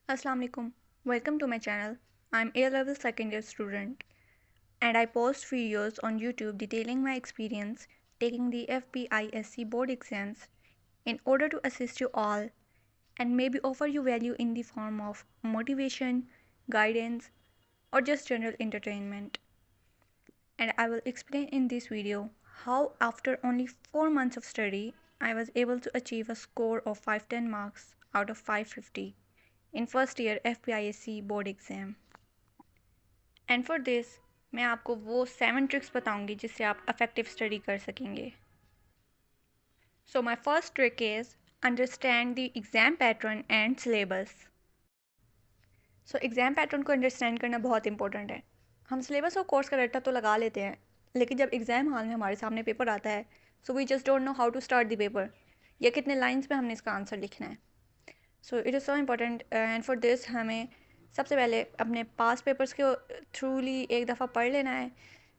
Assalamu alaikum. Welcome to my channel. I'm A level second year student and I post videos on YouTube detailing my experience taking the FPISC board exams in order to assist you all and maybe offer you value in the form of motivation, guidance, or just general entertainment. And I will explain in this video how after only 4 months of study I was able to achieve a score of 510 marks out of 550 in first year FPISC board exam. And for this मैं आपको वो 7 tricks बताऊंगी जिससे आप effective study कर सकेंगे. So my first trick is understand the exam pattern and syllabus. So exam pattern को understand करना बहुत इंपॉर्टेंट है. हम सिलेबस और कोर्स का रट्टा तो लगा लेते हैं, लेकिन जब एग्ज़ाम हॉल में हमारे सामने पेपर आता है so we just don't know how to start the paper या कितने लाइन्स में हमने इसका आंसर लिखना है. So it is so important and for this हमें सबसे पहले अपने पास पेपर्स के थ्रूली एक दफ़ा पढ़ लेना है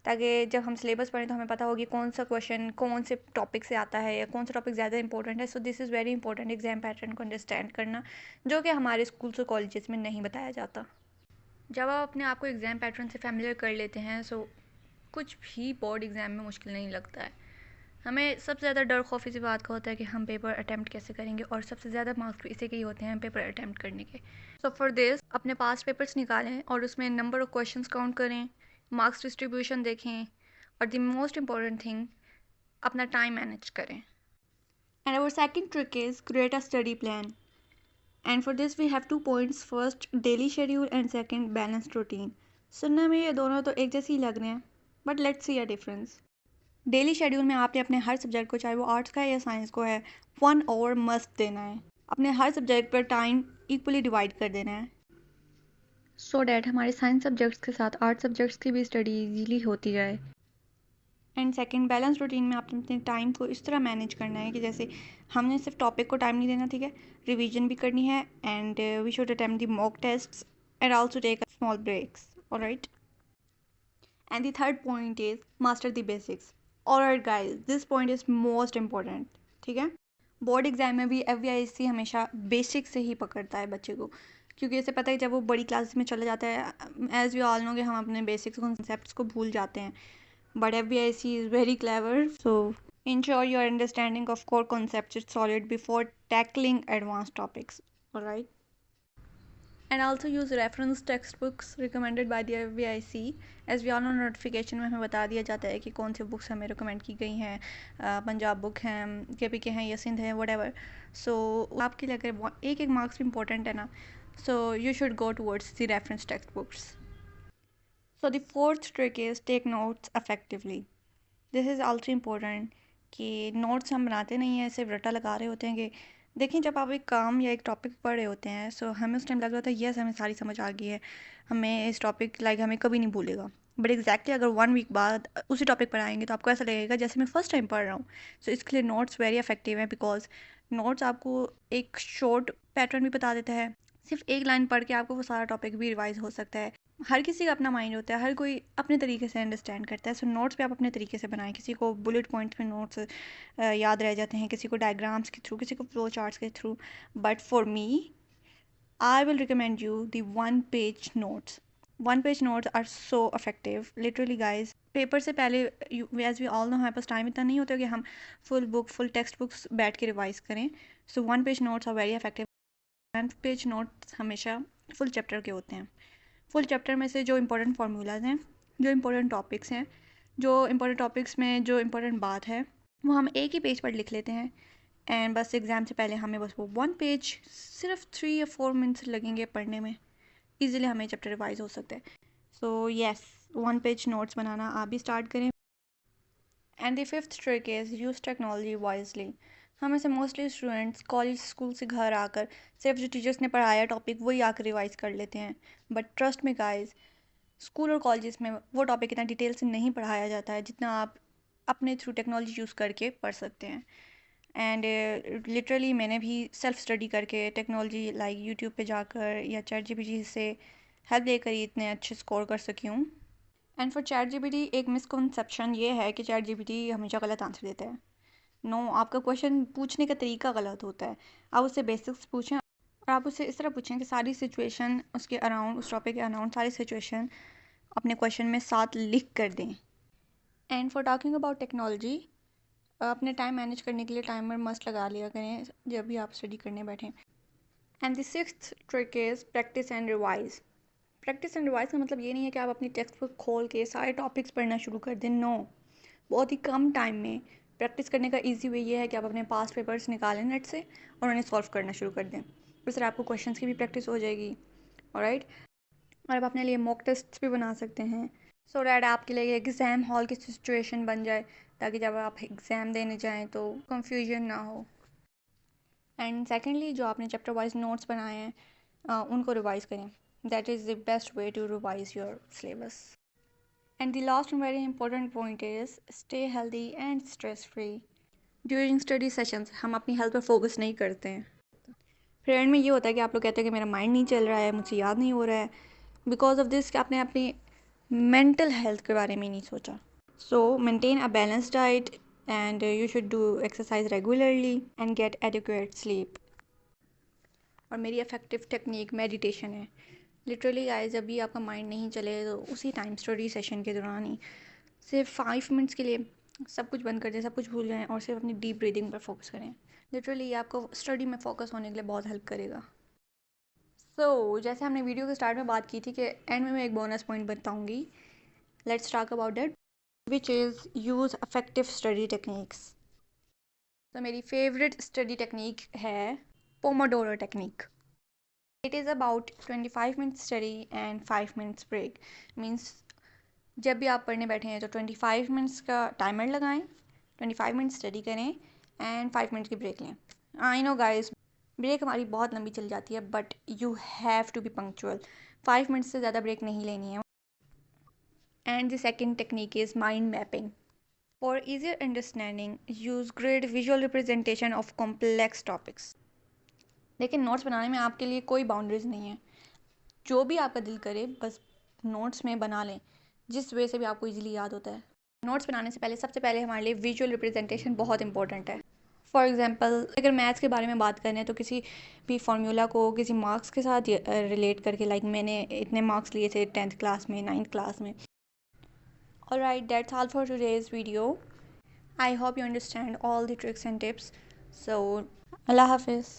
ताकि जब हम सिलेबस पढ़ें तो हमें पता होगी कौन सा क्वेश्चन कौन से टॉपिक से आता है या कौन सा टॉपिक ज़्यादा इंपॉर्टेंट है. So this is very important exam pattern को अंडरस्टैंड करना, जो कि हमारे स्कूल्स और कॉलेजेस में नहीं बताया जाता. जब आप अपने आप को एग्ज़ाम पैटर्न से फैमिलियर कर लेते हैं सो कुछ भी बोर्ड एग्ज़ाम में मुश्किल नहीं लगता है. हमें सबसे ज़्यादा डर खौफ इसी बात का होता है कि हम पेपर अटैम्प्ट कैसे करेंगे, और सबसे ज़्यादा मार्क्स भी इसी के ही होते हैं पेपर अटैम्प्ट करने के. सो फॉर दिस अपने पास पेपर्स निकालें और उसमें नंबर ऑफ क्वेश्चंस काउंट करें, मार्क्स डिस्ट्रीब्यूशन देखें और द मोस्ट इम्पॉर्टेंट थिंग अपना टाइम मैनेज करें. And our second trick is create a study plan. And for this we have 2 points. First daily schedule and second balanced routine. सुनने में ये दोनों तो एक जैसे ही लग रहे हैं, but let's see a difference. Daily schedule में आपने अपने हर सब्जेक्ट को, चाहे वो आर्ट्स का है या साइंस को है, 1 आवर मस्ट देना है. अपने हर सब्जेक्ट पर टाइम इक्वली डिवाइड कर देना है सो डैट हमारे साइंस सब्जेक्ट्स के साथ आर्ट सब्जेक्ट्स की भी स्टडी इजीली होती जाए. एंड सेकंड बैलेंस रूटीन में आपने अपने टाइम को इस तरह मैनेज करना है कि जैसे हमने सिर्फ टॉपिक को टाइम नहीं देना, ठीक है, रिवीजन भी करनी है and we should attempt the mock tests and also take small breaks. Alright. And the third point is master the basics. Alright guys, this point is most important. ठीक है, बोर्ड एग्जाम में भी FVIC हमेशा basic से ही पकड़ता है बच्चे को, क्योंकि इसे पता है जब वो बड़ी क्लासेस में चला जाता है, एज वी ऑल नो कि हम अपने बेसिक्स कॉन्सेप्ट्स को भूल जाते हैं. But FBIC is very clever, so ensure your understanding of core concepts is solid before tackling advanced topics. Alright. And also use reference textbooks recommended by the FBIC. As we all know, notification में हमें बता दिया जाता है कि कौन सी books हमें recommend की गई हैं. पंजाब बुक हैं, KPK हैं या सिंध है, whatever. So आपके लिए अगर एक एक मार्क्स भी इंपॉर्टेंट है ना, so you should go towards the reference textbooks. So the fourth trick is take notes effectively. This is also important कि नोट्स हम बनाते नहीं हैं, सिर्फ रट्टा लगा रहे होते हैं कि देखें जब आप एक काम या एक टॉपिक पढ़ रहे होते हैं सो हमें उस टाइम लग रहा होता है यस हमें सारी समझ आ गई है, हमें इस टॉपिक हमें कभी नहीं भूलेगा. बट एग्जैक्टली अगर 1 वीक बाद उसी टॉपिक पर आएंगे तो आपको ऐसा लगेगा जैसे मैं फ़र्स्ट टाइम पढ़ रहा हूँ. सो इसके लिए नोट्स वेरी इफेक्टिव है, बिकॉज नोट्स आपको एक शॉर्ट पैटर्न भी बता देता है. सिर्फ एक लाइन पढ़ के आपको वो सारा टॉपिक भी रिवाइज हो सकता है. हर किसी का अपना माइंड होता है, हर कोई अपने तरीके से अंडरस्टैंड करता है. सो नोट्स पे आप अपने तरीके से बनाएं. किसी को बुलेट पॉइंट्स में नोट्स याद रह जाते हैं, किसी को डायग्राम्स के थ्रू, किसी को फ्लो चार्ट्स के through. But for me I will recommend you the 1 page notes. 1 page notes are so effective literally guys. Paper से पहले एज वी ऑल नो हमारे पास टाइम इतना नहीं होता कि हम फुल टेक्स्ट बुक्स बैठ के रिवाइज करें. So 1 page notes are very effective. 1 page notes हमेशा फुल चैप्टर के होते हैं. फुल चैप्टर में से जो इंपॉर्टेंट फार्मूलाज हैं, जो इंपॉर्टेंट टॉपिक्स हैं, जो इंपॉर्टेंट टॉपिक्स में जो इंपॉर्टेंट बात है वो हम एक ही पेज पर लिख लेते हैं. एंड बस एग्ज़ाम से पहले हमें बस वो 1 पेज सिर्फ 3 या 4 मिनट्स लगेंगे पढ़ने में. ईज़िली हमें चैप्टर रिवाइज हो सकता है. सो येस, 1 पेज नोट्स बनाना आप भी स्टार्ट करें. And the fifth trick is use technology wisely. हमें से मोस्टली स्टूडेंट्स कॉलेज स्कूल से घर आकर सिर्फ जो टीचर्स ने पढ़ाया टॉपिक वही आकर रिवाइज कर लेते हैं. बट ट्रस्ट में गाइज, स्कूल और कॉलेजेस में वो टॉपिक इतना डिटेल से नहीं पढ़ाया जाता है जितना आप अपने थ्रू टेक्नोलॉजी यूज़ करके पढ़ सकते हैं. एंड लिटरली मैंने भी सेल्फ स्टडी करके टेक्नोलॉजी लाइक यूट्यूब पे जाकर या ChatGPT से हेल्प लेकर ही इतने अच्छे स्कोर कर सकी हूँ. एंड फॉर ChatGPT एक मिसकंसेप्शन ये है कि ChatGPT हमेशा गलत आंसर देता है. नो, आपका क्वेश्चन पूछने का तरीका गलत होता है. आप उससे बेसिक्स पूछें, और आप उससे इस तरह पूछें कि सारी सिचुएशन उसके अराउंड, उस टॉपिक के अराउंड सारी सिचुएशन अपने क्वेश्चन में साथ लिख कर दें। And for talking about technology, अपने टाइम मैनेज करने के लिए टाइमर मस्ट लगा लिया करें जब भी आप स्टडी करने बैठें। And the sixth trick is practice and revise. Practice and revise का मतलब ये नहीं है कि आप अपनी टेक्स्ट बुक खोल के सारे टॉपिक्स पढ़ना शुरू कर दें, नो। बहुत ही कम टाइम में प्रैक्टिस करने का ईजी वे ये है कि आप अपने पास्ट पेपर्स निकालें नेट से और उन्हें सॉल्व करना शुरू कर दें। इस तरह आपको क्वेश्चंस की भी प्रैक्टिस हो जाएगी, ऑलराइट। और आप अपने लिए मॉक टेस्ट भी बना सकते हैं सो डैट आपके लिए एग्ज़ाम हॉल की सिचुएशन बन जाए, ताकि जब आप एग्ज़ाम देने जाएँ तो कंफ्यूजन ना हो। एंड सेकेंडली, जो आपने चैप्टर वाइज नोट्स बनाए हैं उनको रिवाइज़ करें। That is the best way to revise your syllabus. And the last and very important point is stay healthy and stress free. During study sessions हम अपनी health पर focus नहीं करते हैं। फिर एंड में ये होता है कि आप लोग कहते हैं कि मेरा माइंड नहीं चल रहा है, मुझे याद नहीं हो रहा है, बिकॉज ऑफ दिस कि आपने अपनी मेंटल हेल्थ के बारे में नहीं सोचा। So maintain a balance diet and you should do exercise regularly and get adequate sleep. और मेरी इफेक्टिव टेक्निक मेडिटेशन है। लिटरली गाइस, जब भी आपका माइंड नहीं चले तो उसी टाइम स्टडी सेशन के दौरान ही सिर्फ 5 मिनट्स के लिए सब कुछ बंद कर दें, सब कुछ भूल जाएं और सिर्फ अपनी डीप ब्रीदिंग पर फोकस करें। लिटरली ये आपको स्टडी में फोकस होने के लिए बहुत हेल्प करेगा। जैसे हमने वीडियो के स्टार्ट में बात की थी कि एंड में मैं एक बोनस पॉइंट बताऊंगी। Let's talk about that, which is use affective study techniques. तो मेरी फेवरेट स्टडी टेक्निक है pomodoro technique. It is about 25 minutes study and 5 minutes break. Means जब भी आप पढ़ने बैठे हैं तो 25 मिनट्स का टाइमर लगाएं, 25 मिनट्स स्टडी करें एंड 5 मिनट्स की ब्रेक लें। आई नो गाइस, ब्रेक हमारी बहुत लंबी चल जाती है, but you have to be punctual. 5 minutes से ज़्यादा ब्रेक नहीं लेनी है। And the second technique is mind mapping. For easier understanding use great visual representation of complex topics. लेकिन नोट्स बनाने में आपके लिए कोई बाउंड्रीज नहीं है, जो भी आपका दिल करे बस नोट्स में बना लें, जिस वे से भी आपको इजीली याद होता है। नोट्स बनाने से पहले सबसे पहले हमारे लिए विजुअल रिप्रेजेंटेशन बहुत इंपॉर्टेंट है। फॉर एग्जांपल, अगर मैथ्स के बारे में बात करें तो किसी भी फार्मूला को किसी मार्क्स के साथ रिलेट करके, लाइक मैंने इतने मार्क्स लिए थे 10th क्लास में, 9th क्लास में। Alright, that's all for today's video. I hope you understand all the tricks and tips. So अल्लाह हाफिज़।